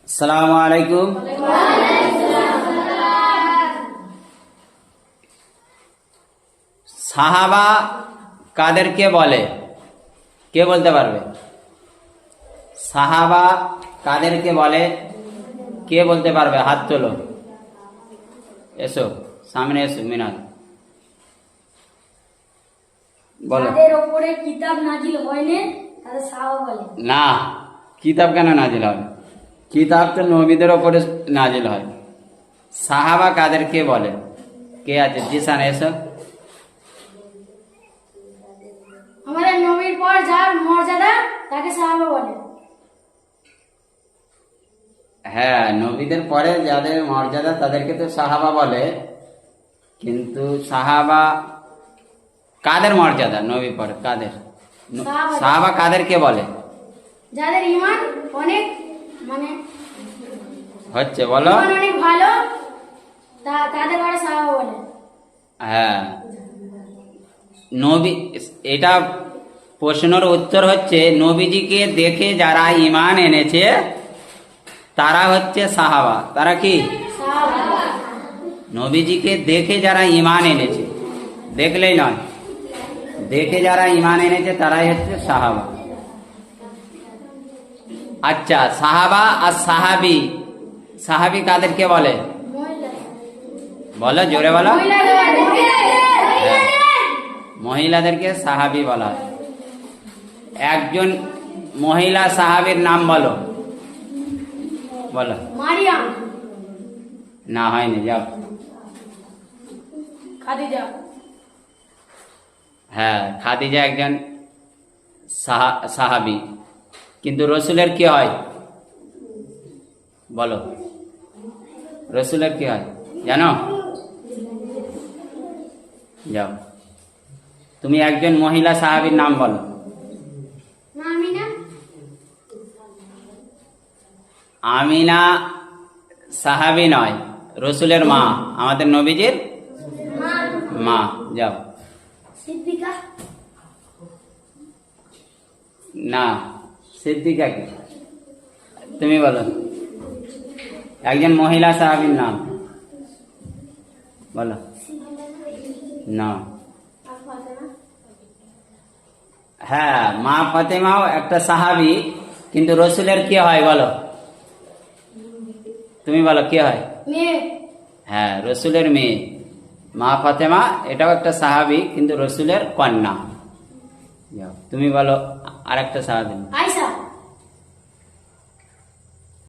আসসালামু আলাইকুম। সাহাবা কাদেরকে বলে? কে বলতে পারবে? সাহাবা কাদেরকে বলে? কে বলতে পারবে? হাত তোলো, এসো সামনে এসো। মিনাল বলো। যাদের উপরে কিতাব নাজিল হয়নি তাদের সাহাবা বলে। না, কিতাব কেন নাজিল হবে? কিতাব তো নবীদের ওপরে নাজিল হয়। সাহাবা কাদেরকে বলে? কে আছে? জিসান এসো। আমাদের নবীর পর যার মর্যাদা তাকে সাহাবা বলে। হ্যাঁ, নবীদের পরে যাদের মর্যাদা তাদেরকে তো সাহাবা বলে, কিন্তু সাহাবা কাদের মর্যাদা? নবী পরে কাদের? সাহাবা কাদেরকে বলে? যাদের ঈমান অনেক হচ্ছে বলো। ঈমান অনেক ভালো তাদের পরে সাহাবা বলে। হ্যাঁ, নবী, এটা প্রশ্নের উত্তর হচ্ছে নবীজিকে দেখে যারা ঈমান এনেছে তারা হচ্ছে সাহাবা। তারা কি? সাহাবা। নবীজিকে দেখে যারা ঈমান এনেছে, দেখলেই নয়, দেখে যারা ঈমান এনেছে তারাই হচ্ছে সাহাবা। আচ্ছা, সাহাবা আর সাহাবী, সাহাবী কাদেরকে বলে? বলো, জোরে বলো। মহিলাদেরকে সাহাবী বলা হয়। একজন মহিলা সাহাবীর নাম বলো। বলো। মারিয়াম। না, হয়নি, যাও। খাদিজা। হ্যাঁ, খাদিজা একজন সাহাবী, কিন্তু রসুলের কি হয়? বলো, রসুলের কি হয় জানো? যাও, তুমি একজন মহিলা সাহাবীর নাম বলো। আমিনা। আমিনা সাহাবী নয়, রসুলের মা, আমাদের নবীজির মা। যাও। সিদ্দিকা। না, সিদ্দিকা কি? তুমি বলো একজন মহিলা সাহাবীর নাম বলো। না। হ্যাঁ, মা ফাতেমাও একটা সাহাবী, কিন্তু রসুলের কি হয় বলো? তুমি বলো, কি হয়? মেয়ে। হ্যাঁ, রসুলের মেয়ে মা ফাতেমা, এটাও একটা সাহাবী, কিন্তু রসুলের কন্যা। যাও, তুমি বলো আর একটা সাহাবী।